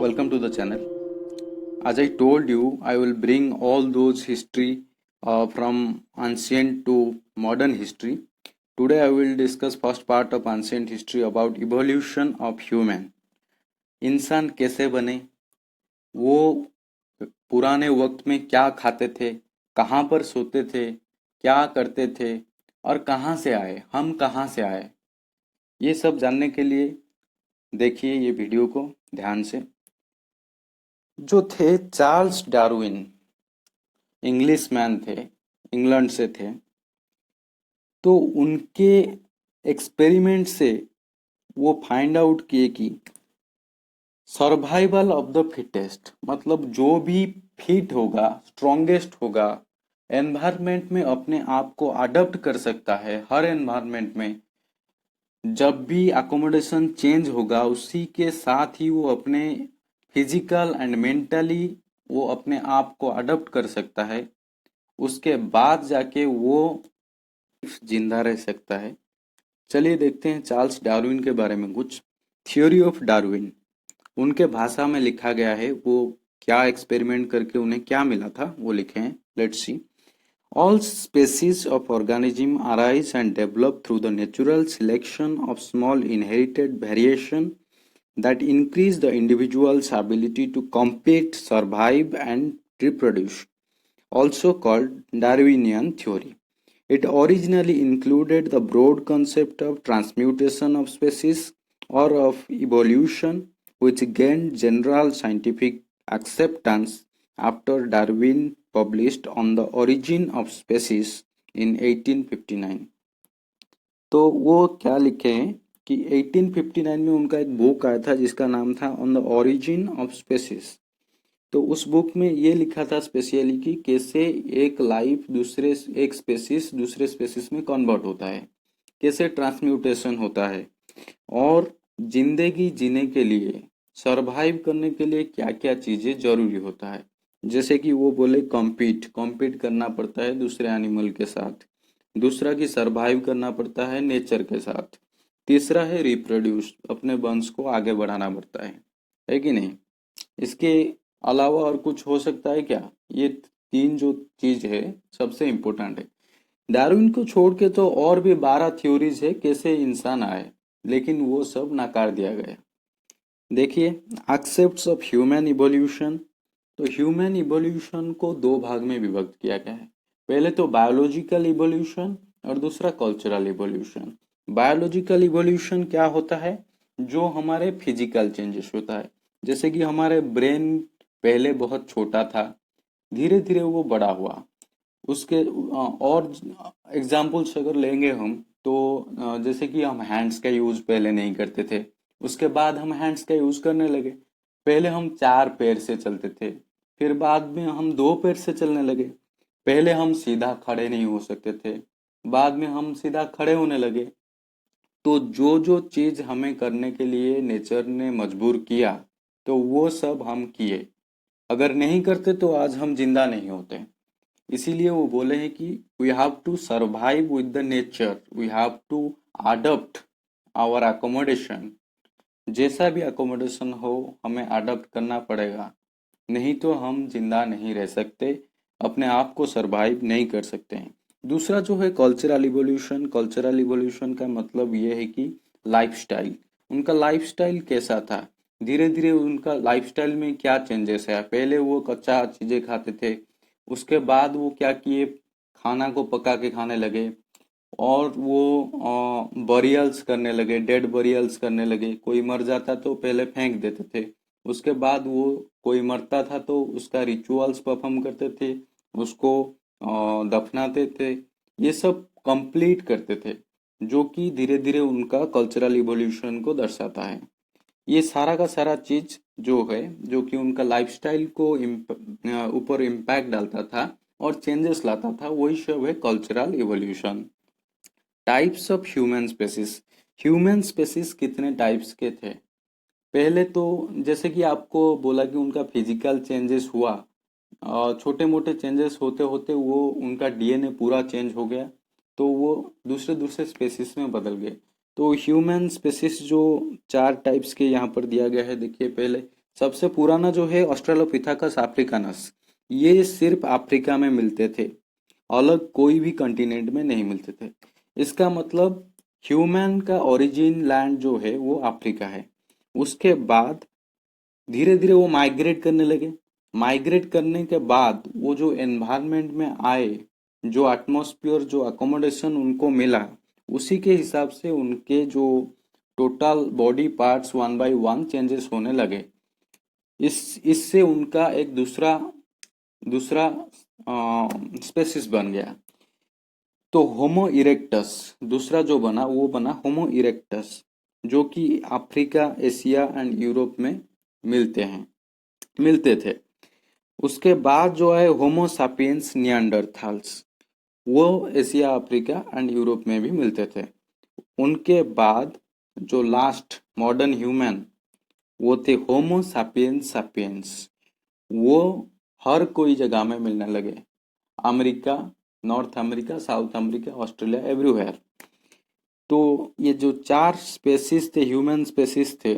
welcome to the channel. As I told you, I will bring all those history from ancient to modern history. Today I will discuss first part of ancient history about evolution of human. इंसान कैसे बने, वो पुराने वक्त में क्या खाते थे, कहाँ पर सोते थे, क्या करते थे और कहाँ से आए, हम कहाँ से आए, ये सब जानने के लिए देखिए ये वीडियो को ध्यान से। जो थे चार्ल्स डार्विन, इंग्लिश मैन थे, इंग्लैंड से थे। तो उनके एक्सपेरिमेंट से वो फाइंड आउट किए कि सर्वाइवल ऑफ द फिटेस्ट, मतलब जो भी फिट होगा, स्ट्रॉन्गेस्ट होगा, एनवायरनमेंट में अपने आप को अडॉप्ट कर सकता है। हर एनवायरनमेंट में जब भी अकोमोडेशन चेंज होगा, उसी के साथ ही वो अपने फिजिकल एंड मेंटली वो अपने आप को अडॉप्ट कर सकता है। उसके बाद जाके वो जिंदा रह सकता है। चलिए देखते हैं चार्ल्स डार्विन के बारे में कुछ। थ्योरी ऑफ डार्विन उनके भाषा में लिखा गया है, वो क्या एक्सपेरिमेंट करके उन्हें क्या मिला था वो लिखे हैं। Let's see. All species of organism arise and develop through the natural selection of small inherited variation that increase the individual's ability to compete, survive and reproduce, also called Darwinian theory. It originally included the broad concept of transmutation of species or of evolution, which gained general scientific acceptance after Darwin published On the Origin of Species in 1859. तो वो क्या लिखे हैं कि 1859 में उनका एक book आया था जिसका नाम था on the origin of species. तो उस बुक में ये लिखा था स्पेशली कि कैसे एक लाइफ एक स्पेसिस दूसरे स्पेसिस में कन्वर्ट होता है, कैसे ट्रांसम्यूटेशन होता है, और जिंदगी जीने के लिए, सरवाइव करने के लिए क्या क्या चीजें जरूरी होता है। जैसे कि वो बोले कॉम्पीट करना पड़ता है दूसरे एनिमल के साथ। दूसरा कि सरवाइव करना पड़ता है नेचर के साथ। तीसरा है रिप्रोड्यूस, अपने वंश को आगे बढ़ाना पड़ता है कि नहीं। इसके अलावा और कुछ हो सकता है क्या? ये तीन जो चीज है सबसे इम्पोर्टेंट है। डार्विन को छोड़ के तो और भी 12 थ्योरीज है कैसे इंसान आए, लेकिन वो सब नकार दिया गया। देखिए, एक्सेप्ट्स ऑफ ह्यूमन इवोल्यूशन। तो ह्यूमन इवोल्यूशन को दो भाग में विभक्त किया गया है। पहले तो बायोलॉजिकल इवोल्यूशन और दूसरा कल्चरल इवोल्यूशन। बायोलॉजिकल इवोल्यूशन क्या होता है? जो हमारे फिजिकल चेंजेस होता है। जैसे कि हमारे ब्रेन पहले बहुत छोटा था, धीरे धीरे वो बड़ा हुआ। उसके और एग्जाम्पल्स अगर लेंगे हम तो जैसे कि हम हैंड्स का यूज पहले नहीं करते थे, उसके बाद हम हैंड्स का यूज करने लगे। पहले हम 4 पैर से चलते थे, फिर बाद में हम 2 पैर से चलने लगे। पहले हम सीधा खड़े नहीं हो सकते थे, बाद में हम सीधा खड़े होने लगे। तो जो जो चीज हमें करने के लिए नेचर ने मजबूर किया, तो वो सब हम किए। अगर नहीं करते तो आज हम जिंदा नहीं होते। इसीलिए वो बोले हैं कि we have to survive with the nature, we have to adopt our accommodation. जैसा भी अकोमोडेशन हो हमें अडॉप्ट करना पड़ेगा, नहीं तो हम जिंदा नहीं रह सकते, अपने आप को सरवाइव नहीं कर सकते हैं। दूसरा जो है कल्चरल इवोल्यूशन। कल्चरल इवोल्यूशन का मतलब ये है कि लाइफस्टाइल, उनका लाइफस्टाइल कैसा था, धीरे धीरे उनका लाइफस्टाइल में क्या चेंजेस है। पहले वो कच्चा चीजें खाते थे, उसके बाद वो क्या किए, खाना को पका के खाने लगे, और वो बरियल्स करने लगे, डेड बरियल्स करने लगे। कोई मर जाता तो पहले फेंक देते थे, उसके बाद वो कोई मरता था तो उसका रिचुअल्स परफॉर्म करते थे, उसको दफनाते थे। ये सब कंप्लीट करते थे, जो कि धीरे धीरे उनका कल्चरल इवोल्यूशन को दर्शाता है। ये सारा का सारा चीज जो है, जो कि उनका लाइफस्टाइल को ऊपर इम्पैक्ट डालता था और चेंजेस लाता था, वही सब है cultural evolution. Types of human species. Human species कितने टाइप्स के थे? पहले तो जैसे कि आपको बोला कि उनका फिजिकल चेंजेस हुआ, छोटे मोटे चेंजेस होते होते वो उनका डीएनए पूरा चेंज हो गया, तो वो दूसरे दूसरे स्पेसिस में बदल गए। तो ह्यूमन स्पेसिस जो 4 टाइप्स के यहाँ पर दिया गया है, देखिए पहले सबसे पुराना जो है ऑस्ट्रेलोपिथेकस अफ्रीकानस, ये सिर्फ अफ्रीका में मिलते थे, अलग कोई भी कंटिनेंट में नहीं मिलते थे। इसका मतलब ह्यूमन का ओरिजिन लैंड जो है वो अफ्रीका है। उसके बाद धीरे धीरे वो माइग्रेट करने लगे। माइग्रेट करने के बाद वो जो एनवायरनमेंट में आए, जो एटमॉस्फेयर, जो अकोमोडेशन उनको मिला, उसी के हिसाब से उनके जो total body parts one by one changes होने लगे। इससे उनका एक दूसरा दूसरा स्पेसिस बन गया। तो होमो इरेक्टस दूसरा जो बना वो बना होमो इरेक्टस, जो कि अफ्रीका, एशिया एंड यूरोप में मिलते थे। उसके बाद जो है होमो सापियंस निएंडरथाल्स, वो एशिया, अफ्रीका एंड यूरोप में भी मिलते थे। उनके बाद जो लास्ट मॉडर्न ह्यूमन, वो थे होमो सापियंस सापियंस। वो हर कोई जगह में मिलने लगे, America, north America, south America, Australia, everywhere. तो ये जो चार स्पेसिस थे, ह्यूमन स्पेसिस थे,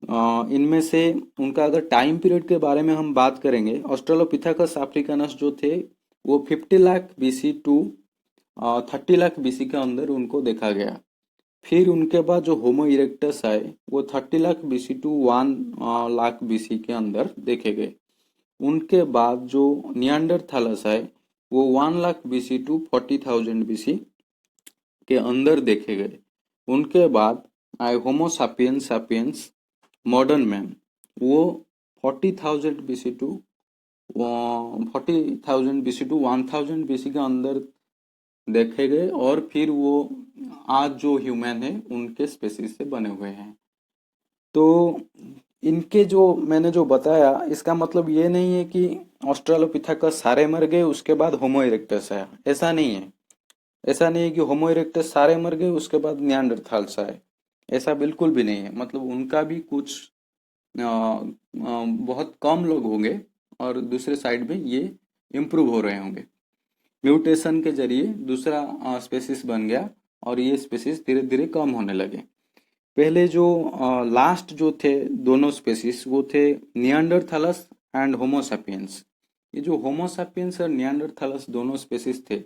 इनमें से उनका अगर टाइम पीरियड के बारे में हम बात करेंगे, ऑस्ट्रेलोपिथेकस अफ्रीकानस जो थे वो 50 lakh BC to 30 lakh BC के अंदर उनको देखा गया। फिर उनके बाद जो होमो इरेक्टस आए वो 30 lakh BC to 1 lakh BC के अंदर देखे गए। उनके बाद जो निएंडरथालस आए वो 1 लाख बीसी टू 40,000 बीसी के अंदर देखे गए। उनके बाद आए Homo sapiens sapiens modern man, वो 40,000 BC to 40,000 BC to 1,000 BC के अंदर देखे गए, और फिर वो आज जो ह्यूमन है उनके स्पेसिस से बने हुए हैं। तो इनके जो मैंने जो बताया, इसका मतलब ये नहीं है कि ऑस्ट्रेलोपिथेकस सारे मर गए उसके बाद होमो इरेक्टस आया, ऐसा नहीं है। ऐसा नहीं है कि होमो इरेक्टस सारे मर गए उसके बाद निएंडरथाल्स आए, ऐसा बिल्कुल भी नहीं है। मतलब उनका भी कुछ बहुत कम लोग होंगे, और दूसरे साइड में ये इम्प्रूव हो रहे होंगे। म्यूटेशन के जरिए दूसरा स्पेसिस बन गया, और ये स्पेसिस धीरे धीरे कम होने लगे। पहले जो लास्ट जो थे दोनों स्पेसिस, वो थे निएंडरथालस एंड होमो सैपियंस। ये जो होमो सैपियंस और निएंडरथालस दोनों स्पेसिस थे,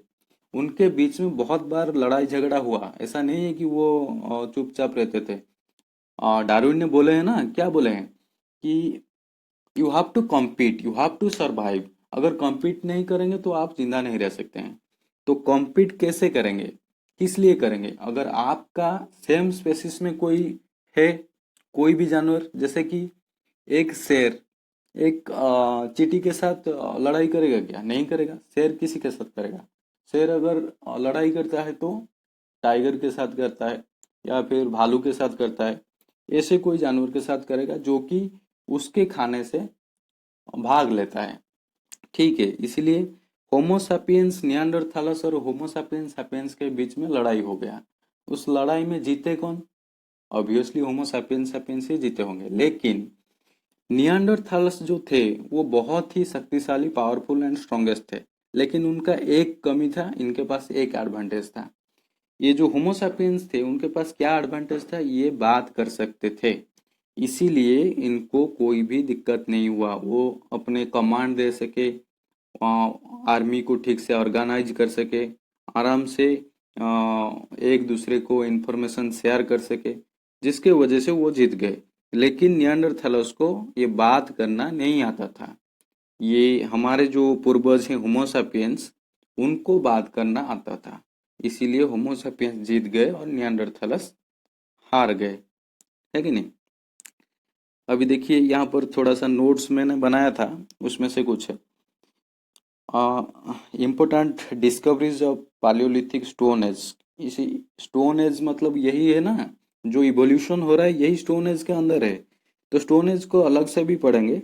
उनके बीच में बहुत बार लड़ाई झगड़ा हुआ। ऐसा नहीं है कि वो चुपचाप रहते थे। डार्विन ने बोले हैं ना, क्या बोले हैं कि you have to compete, you have to survive. अगर कॉम्पीट नहीं करेंगे तो आप जिंदा नहीं रह सकते हैं। तो कॉम्पीट कैसे करेंगे, किस लिए करेंगे? अगर आपका सेम स्पेसिस में कोई है, कोई भी जानवर, जैसे कि एक शेर एक चींटी के साथ लड़ाई करेगा क्या? नहीं करेगा। शेर किसी के साथ करेगा? शेर अगर लड़ाई करता है तो टाइगर के साथ करता है, या फिर भालू के साथ करता है। ऐसे कोई जानवर के साथ करेगा जो कि उसके खाने से भाग लेता है। ठीक है, इसलिए होमो सापियंस निएंडरथालस और होमो सापियंस सापियंस के बीच में लड़ाई हो गया। उस लड़ाई में जीते कौन? ऑब्वियसली होमो सापियंस सापियंस ही जीते होंगे। लेकिन निएंडरथालस जो थे वो बहुत ही शक्तिशाली, पावरफुल एंड स्ट्रॉन्गेस्ट थे। लेकिन उनका एक कमी था, इनके पास एक एडवांटेज था। ये जो होमो सैपियंस थे उनके पास क्या एडवांटेज था? ये बात कर सकते थे, इसीलिए इनको कोई भी दिक्कत नहीं हुआ। वो अपने कमांड दे सके, आर्मी को ठीक से ऑर्गेनाइज कर सके, आराम से एक दूसरे को इंफॉर्मेशन शेयर कर सके, जिसके वजह से वो जीत गए। लेकिन निएंडरथालस को ये बात करना नहीं आता था। ये हमारे जो पूर्वज हैं होमो सैपियंस, उनको बात करना आता था, इसीलिए होमो सैपियंस जीत गए और निएंडरथालस हार गए। है कि नहीं? अभी देखिए यहाँ पर थोड़ा सा नोट्स मैंने बनाया था, उसमें से कुछ है। Important discoveries of palaeolithic stone age. इसी स्टोन एज मतलब यही है ना, जो इवोल्यूशन हो रहा है यही स्टोन एज के अंदर है। तो स्टोन एज को अलग से भी पढ़ेंगे।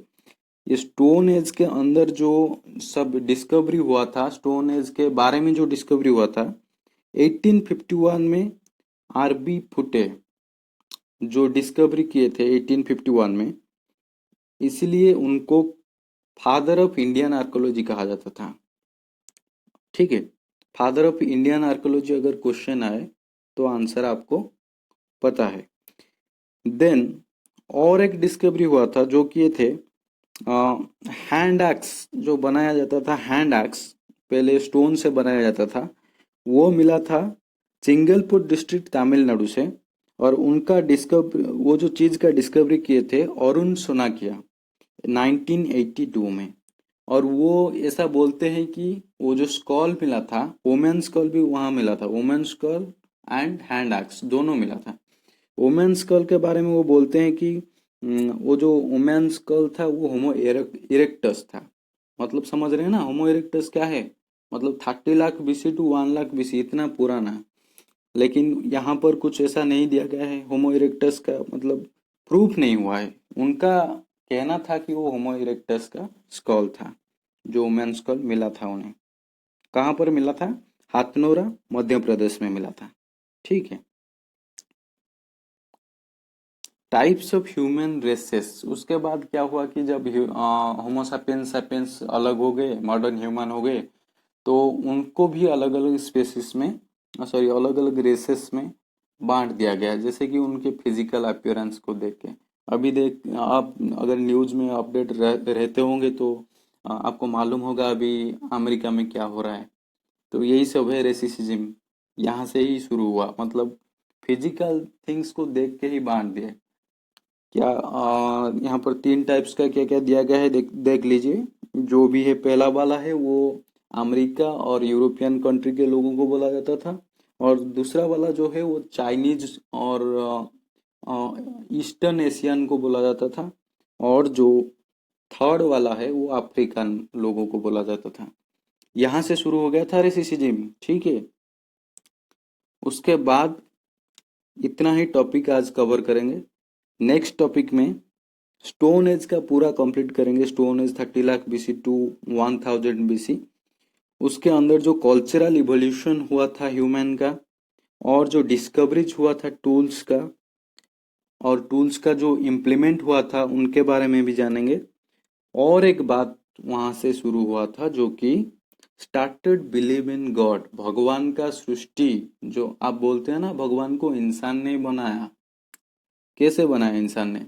ये स्टोन एज के अंदर जो सब डिस्कवरी हुआ था, स्टोन एज के बारे में जो डिस्कवरी हुआ था, 1851 में आरबी फुटे जो डिस्कवरी किए थे 1851 में, इसलिए उनको फादर ऑफ इंडियन आर्कोलॉजी कहा जाता था। ठीक है, फादर ऑफ इंडियन आर्कोलॉजी अगर क्वेश्चन आए तो आंसर आपको पता है। देन और एक डिस्कवरी हुआ था जो कि ये थे हैंड एक्स जो बनाया जाता था, हैंड एक्स पहले स्टोन से बनाया जाता था, वो मिला था चिंगलपुर डिस्ट्रिक्ट तमिलनाडु से। और उनका डिस्कवर वो जो चीज़ का डिस्कवरी किए थे अरुण सोनाकिया 1982 में। और वो ऐसा बोलते हैं कि वो जो स्कॉल मिला था, वोमेन स्कॉल भी वहाँ मिला था, वोमेन स्कॉल एंड हैंड एक्स दोनों मिला था। वोमेन स्कल के बारे में वो बोलते हैं कि वो जो वोमेन स्कल था वो होमो इरेक्टस था। मतलब समझ रहे हैं ना, होमो इरेक्टस क्या है? मतलब 30 lakh BC to 1 lakh BC, इतना पुराना। लेकिन यहाँ पर कुछ ऐसा नहीं दिया गया है होमो इरेक्टस का, मतलब प्रूफ नहीं हुआ है। उनका कहना था कि वो होमो इरेक्टस का स्कल था, जो वोमेन स्कल मिला था उन्हें। कहाँ पर मिला था? हाथनोरा मध्य प्रदेश में मिला था। ठीक है। टाइप्स ऑफ ह्यूमन रेसेस, उसके बाद क्या हुआ कि जब होमो सैपियंस सैपियंस अलग हो गए, मॉडर्न ह्यूमन हो गए, तो उनको भी अलग अलग स्पेसिस में, सॉरी अलग अलग रेसेस में बांट दिया गया, जैसे कि उनके फिजिकल अपीयरेंस को देख के। अभी देख आप अगर न्यूज़ में अपडेट रहते होंगे तो आपको मालूम होगा अभी अमेरिका में क्या हो रहा है। तो यही सब है रेसिसिज्म, यहाँ से ही शुरू हुआ। मतलब फिजिकल थिंग्स को देख के ही बांट दिया। क्या यहाँ पर 3 टाइप्स का क्या क्या दिया गया है, देख देख लीजिए। जो भी है, पहला वाला है वो अमेरिका और यूरोपियन कंट्री के लोगों को बोला जाता था। और दूसरा वाला जो है वो चाइनीज और ईस्टर्न एशियन को बोला जाता था। और जो थर्ड वाला है वो अफ्रीकन लोगों को बोला जाता था। यहाँ से शुरू हो गया था रेसिसिज्म। ठीक है। उसके बाद इतना ही टॉपिक आज कवर करेंगे। नेक्स्ट टॉपिक में स्टोन एज का पूरा कंप्लीट करेंगे। Stone age 30 lakh BC to 1000 BC. उसके अंदर जो कल्चरल इवोल्यूशन हुआ था ह्यूमन का, और जो डिस्कवरीज हुआ था टूल्स का, और टूल्स का जो इम्प्लीमेंट हुआ था उनके बारे में भी जानेंगे। और एक बात वहां से शुरू हुआ था जो कि स्टार्टेड बिलीव इन गॉड, भगवान का सृष्टि। जो आप बोलते हैं ना भगवान को इंसान ने बनाया, कैसे बनाया इंसान ने?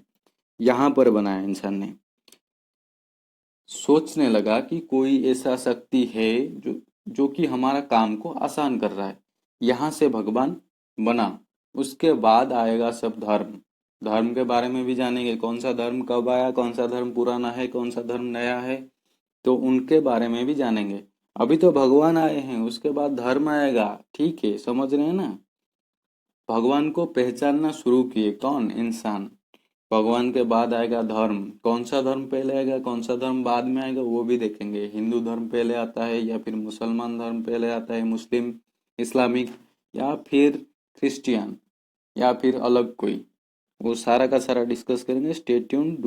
यहाँ पर बनाया इंसान ने। सोचने लगा कि कोई ऐसा शक्ति है जो जो कि हमारा काम को आसान कर रहा है। यहाँ से भगवान बना। उसके बाद आएगा सब धर्म। धर्म के बारे में भी जानेंगे, कौन सा धर्म कब आया, कौन सा धर्म पुराना है, कौन सा धर्म नया है, तो उनके बारे में भी जानेंगे। अभी तो भगवान आए हैं, उसके बाद धर्म आएगा। ठीक है, समझ रहे हैं ना? भगवान को पहचानना शुरू किए कौन? इंसान। भगवान के बाद आएगा धर्म। कौन सा धर्म पहले आएगा, कौन सा धर्म बाद में आएगा, वो भी देखेंगे। हिंदू धर्म पहले आता है या फिर मुसलमान धर्म पहले आता है, मुस्लिम, इस्लामिक, या फिर क्रिश्चियन, या फिर अलग कोई, वो सारा का सारा डिस्कस करेंगे। Stay tuned.